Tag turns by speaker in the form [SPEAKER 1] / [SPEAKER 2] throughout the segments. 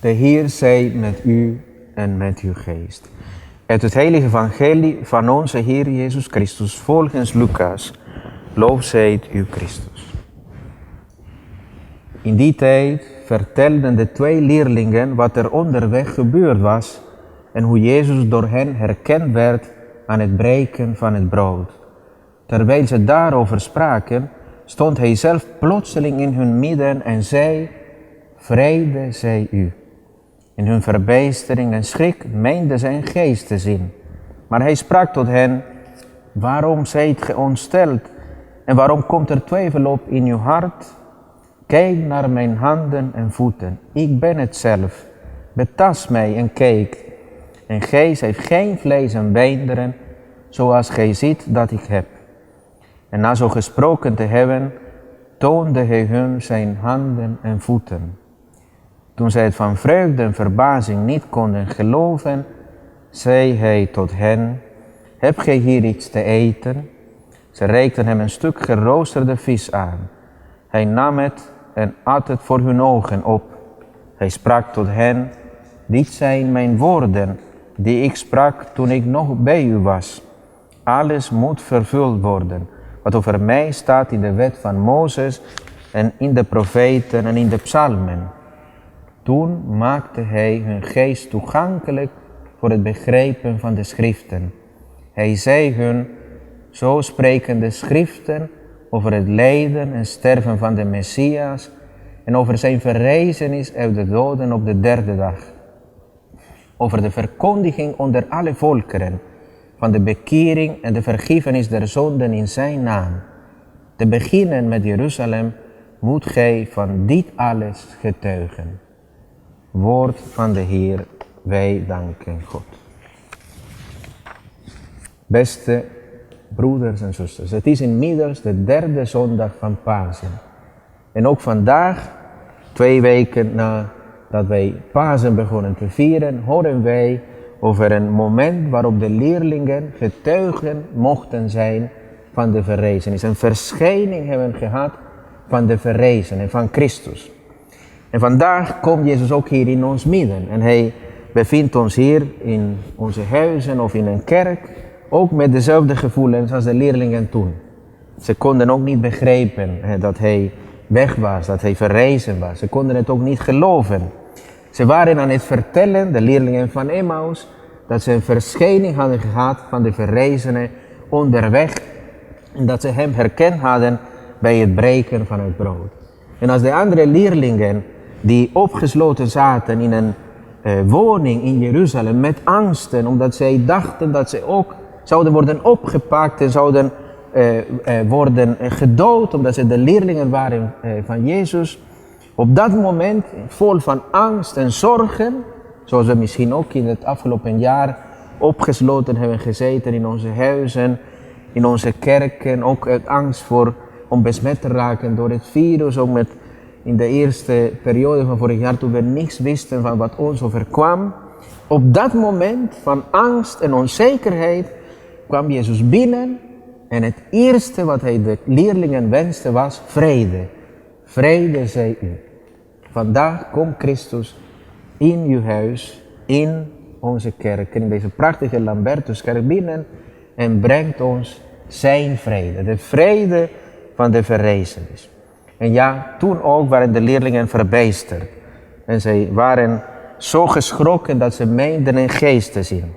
[SPEAKER 1] De Heer zij met u en met uw geest. Uit het heilige evangelie van onze Heer Jezus Christus volgens Lucas. Lof zijt u Christus. In die tijd vertelden de twee leerlingen wat er onderweg gebeurd was en hoe Jezus door hen herkend werd aan het breken van het brood. Terwijl ze daarover spraken, stond hij zelf plotseling in hun midden en zei: Vrede zij u. In hun verbijstering en schrik meenden zij een geest te zien. Maar hij sprak tot hen: Waarom zijt ge ontsteld? En waarom komt er twijfel op in uw hart? Kijk naar mijn handen en voeten. Ik ben het zelf. Betast mij en kijk. En gij zijt geen vlees en beenderen, zoals gij ziet dat ik heb. En na zo gesproken te hebben, toonde hij hun zijn handen en voeten. Toen zij het van vreugde en verbazing niet konden geloven, zei hij tot hen: Hebt gij hier iets te eten? Ze reikten hem een stuk geroosterde vis aan. Hij nam het en at het voor hun ogen op. Hij sprak tot hen: Dit zijn mijn woorden, die ik sprak toen ik nog bij u was. Alles moet vervuld worden, wat over mij staat in de wet van Mozes en in de profeten en in de psalmen. Toen maakte hij hun geest toegankelijk voor het begrijpen van de schriften. Hij zei hun: Zo spreken de schriften over het lijden en sterven van de Messias en over zijn verrijzenis uit de doden op de derde dag. Over de verkondiging onder alle volkeren van de bekering en de vergiffenis der zonden in zijn naam. Te beginnen met Jeruzalem moet gij van dit alles getuigen. Woord van de Heer, wij danken God. Beste broeders en zusters, het is inmiddels de derde zondag van Pasen. En ook vandaag, 2 weken nadat wij Pasen begonnen te vieren, horen wij over een moment waarop de leerlingen getuigen mochten zijn van de verrijzenis. Een verschijning hebben gehad van de verrijzenen, van Christus. En vandaag komt Jezus ook hier in ons midden. En hij bevindt ons hier in onze huizen of in een kerk, ook met dezelfde gevoelens als de leerlingen toen. Ze konden ook niet begrijpen dat hij weg was, dat hij verrezen was. Ze konden het ook niet geloven. Ze waren aan het vertellen, de leerlingen van Emmaus, dat ze een verschijning hadden gehad van de verrezenen onderweg. En dat ze hem herkend hadden bij het breken van het brood. En als de andere leerlingen die opgesloten zaten in een woning in Jeruzalem met angsten, omdat zij dachten dat ze ook zouden worden opgepakt en zouden worden gedood, omdat ze de leerlingen waren van Jezus. Op dat moment, vol van angst en zorgen, zoals we misschien ook in het afgelopen jaar opgesloten hebben gezeten in onze huizen, in onze kerken, ook uit angst om besmet te raken door het virus, ook in de eerste periode van vorig jaar toen we niks wisten van wat ons overkwam. Op dat moment van angst en onzekerheid kwam Jezus binnen en het eerste wat hij de leerlingen wenste was vrede. Vrede zij u. Vandaag komt Christus in uw huis, in onze kerk, in deze prachtige Lambertuskerk binnen en brengt ons zijn vrede. De vrede van de verrijzenis. En ja, toen ook waren de leerlingen verbijsterd. En zij waren zo geschrokken dat ze meenden een geest te zien.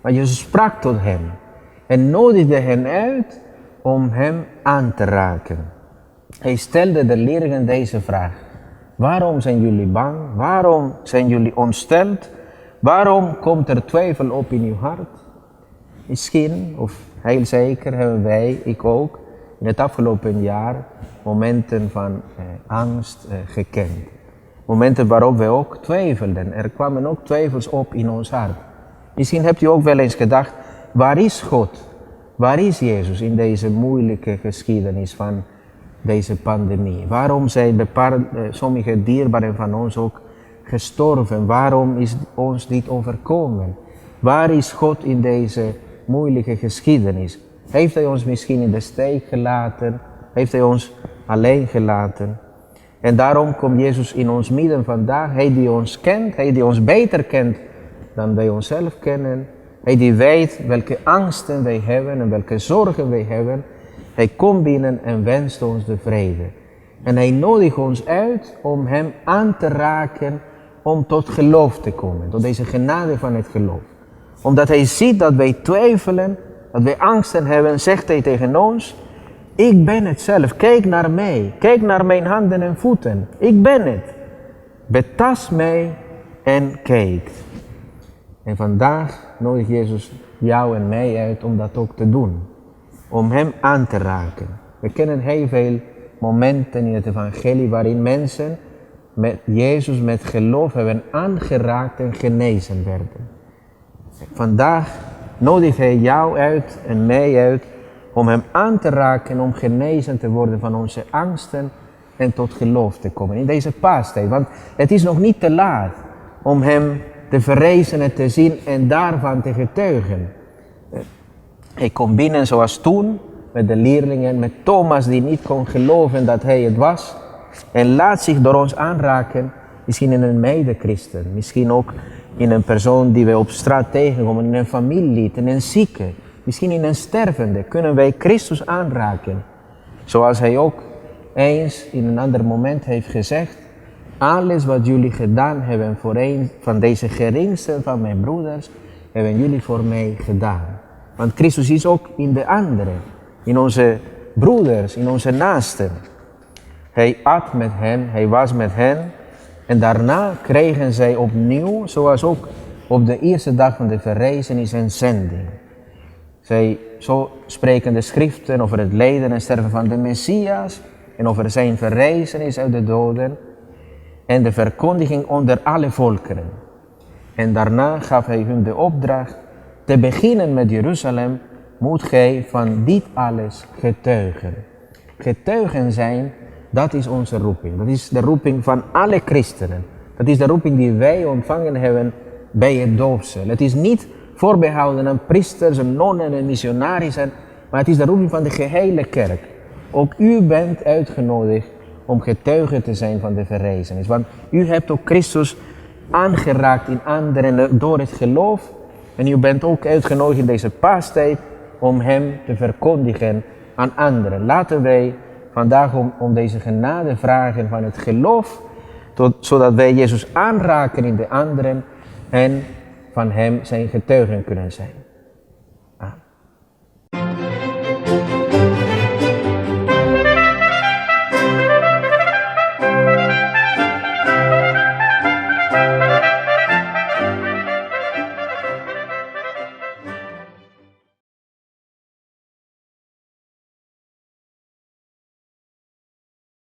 [SPEAKER 1] Maar Jezus sprak tot hen en nodigde hen uit om hem aan te raken. Hij stelde de leerlingen deze vraag: waarom zijn jullie bang? Waarom zijn jullie ontsteld? Waarom komt er twijfel op in uw hart? Misschien, of heel zeker, hebben wij, ik ook, in het afgelopen jaar momenten van angst gekend. Momenten waarop we ook twijfelden. Er kwamen ook twijfels op in ons hart. Misschien hebt u ook wel eens gedacht: waar is God? Waar is Jezus in deze moeilijke geschiedenis van deze pandemie? Waarom zijn sommige dierbaren van ons ook gestorven? Waarom is ons dit overkomen? Waar is God in deze moeilijke geschiedenis? Heeft hij ons misschien in de steek gelaten? Heeft hij ons alleen gelaten? En daarom komt Jezus in ons midden vandaag. Hij die ons kent, hij die ons beter kent dan wij onszelf kennen. Hij die weet welke angsten wij hebben en welke zorgen wij hebben. Hij komt binnen en wenst ons de vrede. En hij nodigt ons uit om hem aan te raken, om tot geloof te komen. Tot deze genade van het geloof. Omdat hij ziet dat wij twijfelen, dat wij angsten hebben, zegt hij tegen ons: ik ben het zelf, kijk naar mij, kijk naar mijn handen en voeten. Ik ben het. Betast mij en kijk. En vandaag nodigt Jezus jou en mij uit om dat ook te doen. Om hem aan te raken. We kennen heel veel momenten in het evangelie waarin mensen met Jezus met geloof hebben aangeraakt en genezen werden. Vandaag nodigt hij jou uit en mij uit om hem aan te raken en om genezen te worden van onze angsten en tot geloof te komen in deze paastijd. Want het is nog niet te laat om hem te verrijzen en te zien en daarvan te getuigen. Hij komt binnen zoals toen met de leerlingen, met Thomas die niet kon geloven dat hij het was. En laat zich door ons aanraken, misschien in een medechristen, misschien ook in een persoon die wij op straat tegenkomen, in een familielid, in een zieke, misschien in een stervende, kunnen wij Christus aanraken. Zoals hij ook eens in een ander moment heeft gezegd: alles wat jullie gedaan hebben voor een van deze geringsten van mijn broeders, hebben jullie voor mij gedaan. Want Christus is ook in de anderen, in onze broeders, in onze naasten. Hij at met hen, hij was met hen en daarna kregen zij opnieuw, zoals ook op de eerste dag van de verrijzenis, een zending. Zo spreken de schriften over het lijden en sterven van de Messias en over zijn verrijzenis uit de doden en de verkondiging onder alle volkeren. En daarna gaf hij hun de opdracht: te beginnen met Jeruzalem moet gij van dit alles getuigen. Getuigen zijn, dat is onze roeping. Dat is de roeping van alle christenen. Dat is de roeping die wij ontvangen hebben bij het doopsel. Het is niet voorbehouden aan priesters, en nonnen en missionarissen, maar het is de roeping van de gehele kerk. Ook u bent uitgenodigd om getuige te zijn van de verrijzenis. Want u hebt ook Christus aangeraakt in anderen door het geloof. En u bent ook uitgenodigd in deze paastijd om hem te verkondigen aan anderen. Laten wij vandaag om deze genade vragen van het geloof, zodat wij Jezus aanraken in de anderen en van hem zijn getuigen kunnen zijn.